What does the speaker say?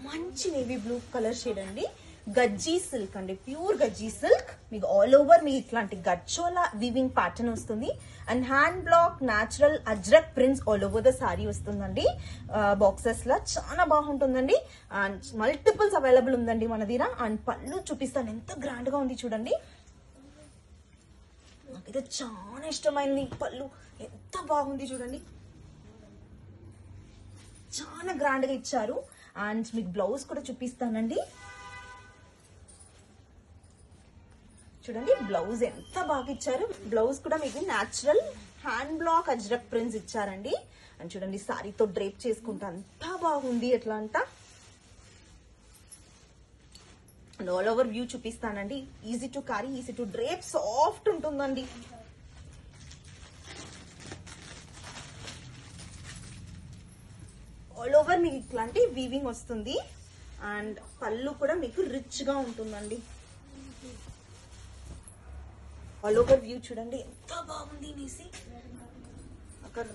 మంచి navy blue colour shade అండి. Gajji silk అండి, ప్యూర్ గజ్జీ సిల్క్. మీకు ఆల్ ఓవర్ మీకు ఇట్లాంటి గచ్చోలా వీవింగ్ ప్యాటర్న్ వస్తుంది. And hand block natural ajrakh prints all over the sari వస్తుందండి. బాక్సెస్ లా చాలా బాగుంటుందండి. అండ్ మల్టిపుల్స్ అవైలబుల్ ఉందండి మన దగ్గర. అండ్ పళ్ళు చూపిస్తాను, ఎంత గ్రాండ్ గా ఉంది చూడండి. నాకైతే చాలా ఇష్టమైంది పళ్ళు, ఎంత బాగుంది చూడండి, చాలా గ్రాండ్ గా ఇచ్చారు. అండ్ మీకు బ్లౌజ్ కూడా చూపిస్తానండి. చూడండి బ్లౌజ్ ఎంత బాగా ఇచ్చారు. బ్లౌజ్ కూడా మీకు natural hand block ajrakh prints ఇచ్చారండి. అండ్ చూడండి సారీతో డ్రేప్ చేసుకుంటా అంత బాగుంది ఎట్లా అంట. అండ్ ఆల్ ఓవర్ వ్యూ చూపిస్తానండి. Easy to carry, easy to drape, soft ఉంటుందండి. ఆల్ ఓవర్ మీకు ఇట్లాంటి వీవింగ్ వస్తుంది. అండ్ పళ్ళు కూడా మీకు రిచ్ గా ఉంటుందండి. ఆల్ ఓవర్ వ్యూ చూడండి ఎంత బాగుంది అనేసి. అక్కడ